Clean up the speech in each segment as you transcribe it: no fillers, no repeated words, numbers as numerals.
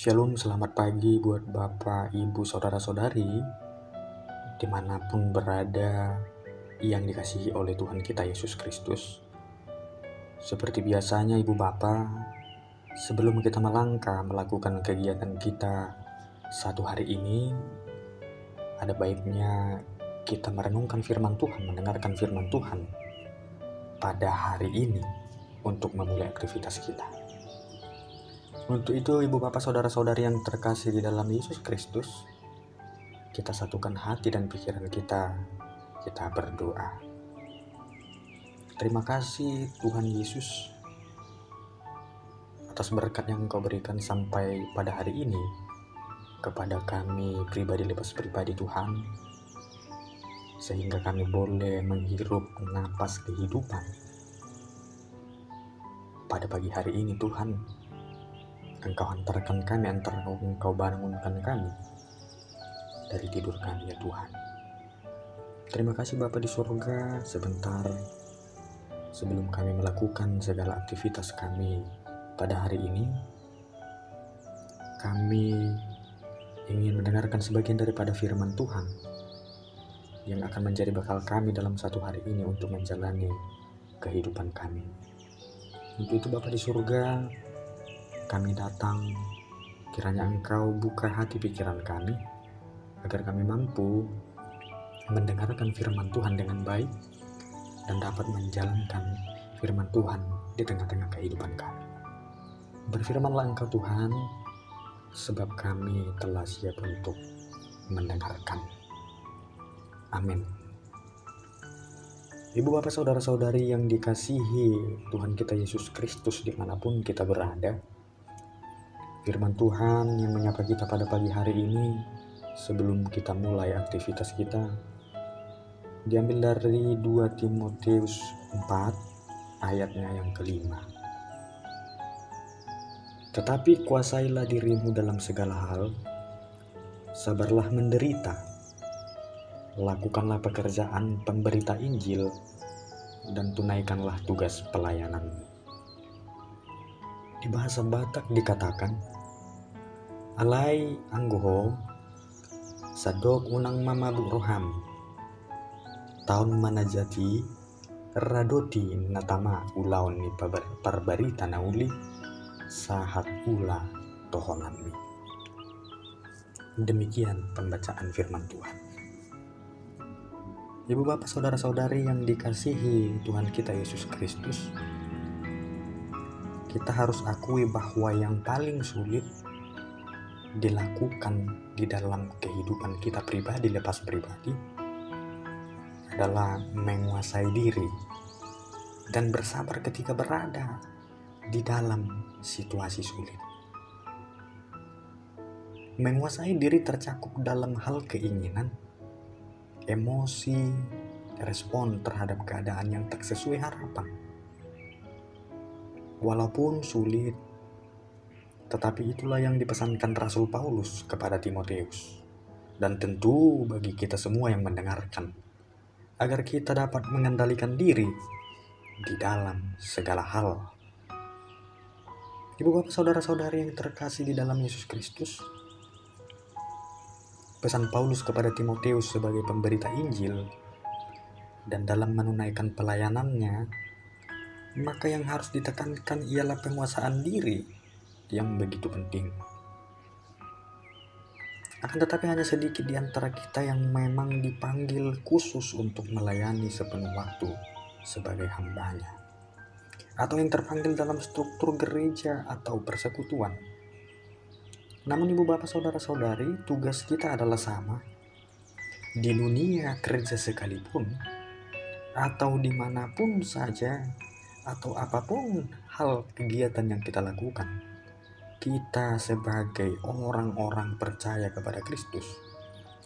Shalom, selamat pagi buat Bapak, Ibu, Saudara-saudari, dimanapun berada yang dikasihi oleh Tuhan kita Yesus Kristus. Seperti biasanya Ibu Bapak, sebelum kita melangkah melakukan kegiatan kita satu hari ini, ada baiknya kita merenungkan firman Tuhan, mendengarkan firman Tuhan pada hari ini untuk memulai aktivitas kita. Untuk itu, Ibu Bapak Saudara-saudari yang terkasih di dalam Yesus Kristus, kita satukan hati dan pikiran kita berdoa. Terima kasih Tuhan Yesus atas berkat yang Engkau berikan sampai pada hari ini kepada kami pribadi lepas pribadi Tuhan, sehingga kami boleh menghirup napas kehidupan pada pagi hari ini. Tuhan, Engkau hantarkan kami, Engkau bangunkan kami dari tidur kami, ya Tuhan. Terima kasih Bapa di surga. Sebentar sebelum kami melakukan segala aktivitas kami pada hari ini, kami ingin mendengarkan sebagian daripada firman Tuhan yang akan menjadi bekal kami dalam satu hari ini untuk menjalani kehidupan kami. Untuk itu Bapa di surga, kami datang, kiranya Engkau buka hati pikiran kami, agar kami mampu mendengarkan firman Tuhan dengan baik dan dapat menjalankan firman Tuhan di tengah-tengah kehidupan kami. Berfirmanlah Engkau Tuhan, sebab kami telah siap untuk mendengarkan. Amin. Ibu Bapak Saudara-saudari yang dikasihi Tuhan kita Yesus Kristus dimanapun kita berada, firman Tuhan yang menyapa kita pada pagi hari ini sebelum kita mulai aktivitas kita diambil dari 2 Timotius 4 ayatnya yang kelima. Tetapi kuasailah dirimu dalam segala hal, sabarlah menderita, lakukanlah pekerjaan pemberita Injil, dan tunaikanlah tugas pelayananmu. Di bahasa Batak dikatakan, alai anggoho sadok unang mamabuk roham, tahun manajati radoti natama ulaun ni parbarita nauli sahat ula tohonanmi. Demikian pembacaan firman Tuhan. Ibu Bapak Saudara-saudari yang dikasihi Tuhan kita Yesus Kristus, kita harus akui bahwa yang paling sulit dilakukan di dalam kehidupan kita pribadi lepas pribadi adalah menguasai diri dan bersabar ketika berada di dalam situasi sulit. Menguasai diri tercakup dalam hal keinginan, emosi, respon terhadap keadaan yang tak sesuai harapan. Walaupun sulit, tetapi itulah yang dipesankan Rasul Paulus kepada Timotius, dan tentu bagi kita semua yang mendengarkan, agar kita dapat mengendalikan diri di dalam segala hal. Ibu Bapak Saudara-saudari yang terkasih di dalam Yesus Kristus, pesan Paulus kepada Timotius sebagai pemberita Injil dan dalam menunaikan pelayanannya, maka yang harus ditekankan ialah penguasaan diri yang begitu penting. Akan tetapi hanya sedikit di antara kita yang memang dipanggil khusus untuk melayani sepenuh waktu sebagai hambanya, atau yang terpanggil dalam struktur gereja atau persekutuan. Namun Ibu Bapak Saudara-saudari, tugas kita adalah sama di dunia kerja sekalipun, atau dimanapun saja, atau apapun hal kegiatan yang kita lakukan. Kita sebagai orang-orang percaya kepada Kristus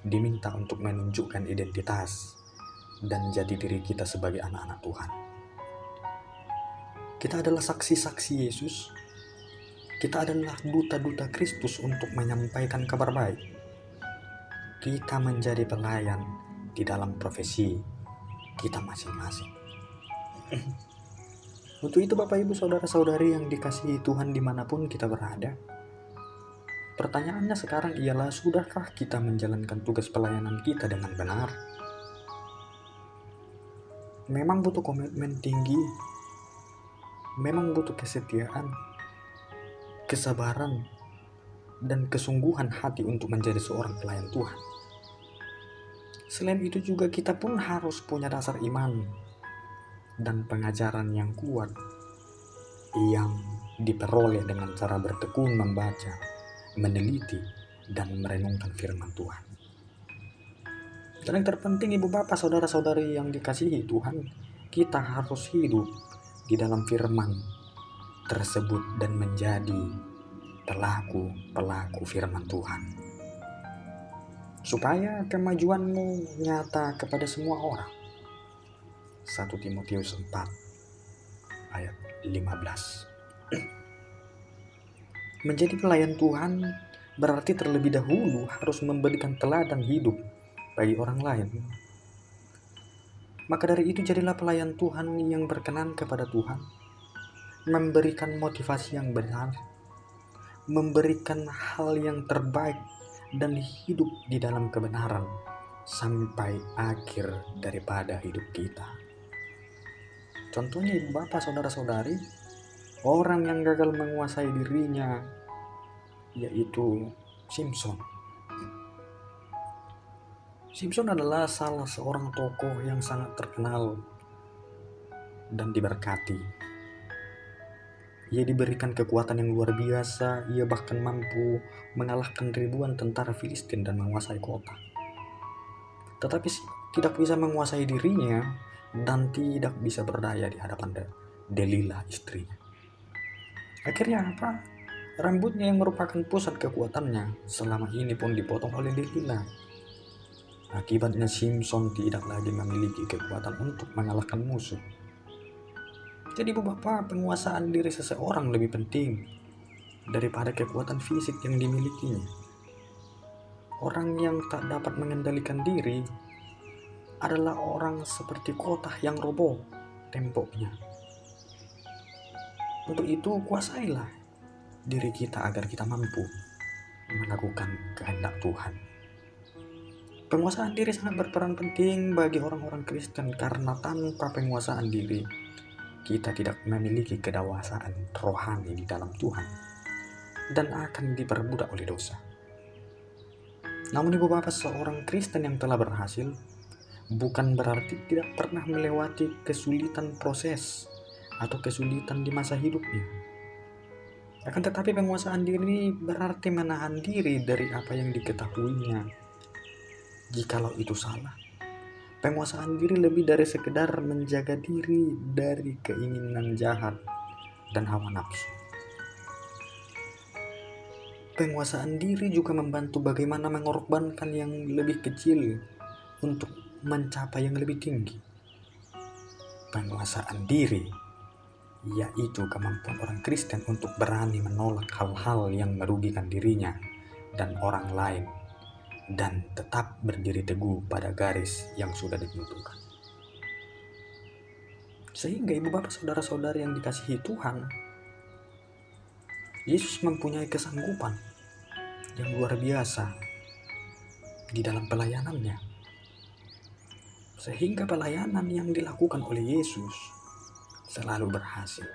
diminta untuk menunjukkan identitas dan jati diri kita sebagai anak-anak Tuhan. Kita adalah saksi-saksi Yesus. Kita adalah duta-duta Kristus untuk menyampaikan kabar baik. Kita menjadi pelayan di dalam profesi kita masing-masing. Untuk itu Bapak Ibu Saudara-saudari yang dikasihi Tuhan dimanapun kita berada, Pertanyaannya sekarang ialah, sudahkah kita menjalankan tugas pelayanan kita dengan benar? Memang butuh komitmen tinggi, memang butuh kesetiaan, kesabaran, dan kesungguhan hati untuk menjadi seorang pelayan Tuhan. Selain itu juga kita pun harus punya dasar iman dan pengajaran yang kuat yang diperoleh dengan cara bertekun membaca, meneliti, dan merenungkan firman Tuhan. Dan yang terpenting, ibu bapak, saudara-saudari yang dikasihi Tuhan, kita harus hidup di dalam firman tersebut dan menjadi pelaku firman Tuhan, supaya kemajuanmu nyata kepada semua orang. 1 Timotius 4 ayat 15. Menjadi pelayan Tuhan berarti terlebih dahulu harus memberikan teladan hidup bagi orang lain. Maka dari itu jadilah pelayan Tuhan yang berkenan kepada Tuhan, memberikan motivasi yang benar, memberikan hal yang terbaik, dan hidup di dalam kebenaran sampai akhir daripada hidup kita. Contohnya ibu bapak, saudara-saudari, orang yang gagal menguasai dirinya yaitu Simpson. Simpson adalah salah seorang tokoh yang sangat terkenal dan diberkati. Ia diberikan kekuatan yang luar biasa. Ia bahkan mampu mengalahkan ribuan tentara Filistin dan menguasai kota. Tetapi tidak bisa menguasai dirinya dan tidak bisa berdaya di hadapan Delilah, istrinya. Akhirnya apa? Rambutnya yang merupakan pusat kekuatannya selama ini pun dipotong oleh Delilah. Akibatnya Simpson tidak lagi memiliki kekuatan untuk mengalahkan musuh. Jadi ibu bapak, penguasaan diri seseorang lebih penting daripada kekuatan fisik yang dimilikinya. Orang yang tak dapat mengendalikan diri adalah orang seperti kota yang roboh temboknya. Untuk itu kuasailah diri kita agar kita mampu melakukan kehendak Tuhan. Penguasaan diri sangat berperan penting bagi orang-orang Kristen, karena tanpa penguasaan diri kita tidak memiliki kedewasaan rohani di dalam Tuhan dan akan diperbudak oleh dosa. Namun ibu bapak, seorang Kristen yang telah berhasil bukan berarti tidak pernah melewati kesulitan proses atau kesulitan di masa hidupnya. Akan tetapi penguasaan diri berarti menahan diri dari apa yang diketahuinya. Jikalau itu salah, penguasaan diri lebih dari sekedar menjaga diri dari keinginan jahat dan hawa nafsu. Penguasaan diri juga membantu bagaimana mengorbankan yang lebih kecil untuk mencapai yang lebih tinggi. Penguasaan diri yaitu kemampuan orang Kristen untuk berani menolak hal-hal yang merugikan dirinya dan orang lain, dan tetap berdiri teguh pada garis yang sudah ditentukan. Sehingga ibu bapak, saudara-saudari yang dikasihi Tuhan, Yesus mempunyai kesanggupan yang luar biasa di dalam pelayanannya, sehingga pelayanan yang dilakukan oleh Yesus selalu berhasil.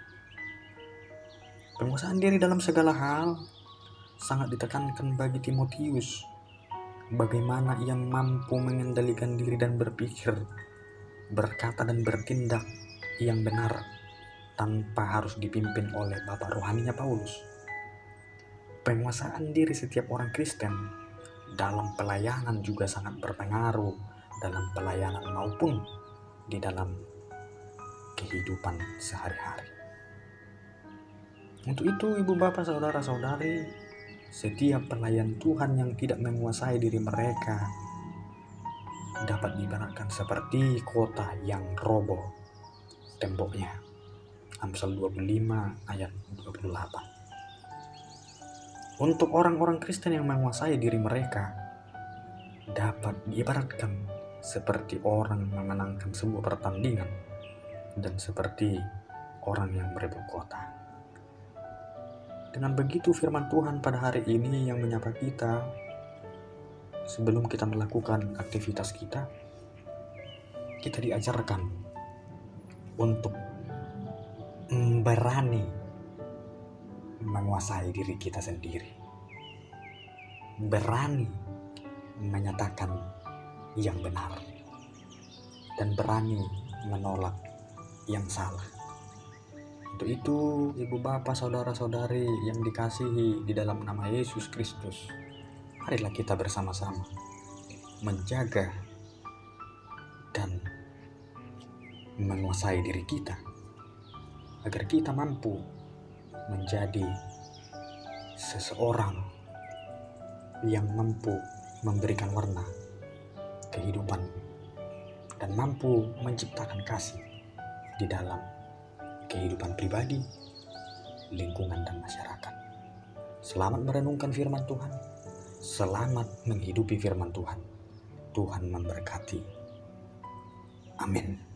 Penguasaan diri dalam segala hal sangat ditekankan bagi Timotius. Bagaimana ia mampu mengendalikan diri dan berpikir, berkata dan bertindak yang benar tanpa harus dipimpin oleh bapak rohaninya Paulus. Penguasaan diri setiap orang Kristen dalam pelayanan juga sangat berpengaruh dalam pelayanan maupun di dalam kehidupan sehari-hari. Untuk itu ibu bapak, saudara-saudari, setiap pelayan Tuhan yang tidak menguasai diri mereka dapat diibaratkan seperti kota yang roboh temboknya. Amsal 25 ayat 28. Untuk orang-orang Kristen yang menguasai diri mereka dapat diibaratkan seperti orang memenangkan sebuah pertandingan dan seperti orang yang merebut kota. Dengan begitu firman Tuhan pada hari ini yang menyapa kita sebelum kita melakukan aktivitas kita diajarkan untuk berani menguasai diri kita sendiri, berani menyatakan yang benar, dan berani menolak yang salah. Untuk itu, ibu bapak, saudara-saudari yang dikasihi di dalam nama Yesus Kristus, marilah kita bersama-sama menjaga dan menguasai diri kita agar kita mampu menjadi seseorang yang mampu memberikan warna kehidupan dan mampu menciptakan kasih di dalam kehidupan pribadi, lingkungan, dan masyarakat. Selamat merenungkan firman Tuhan. Selamat menghidupi firman Tuhan. Tuhan memberkati. Amin.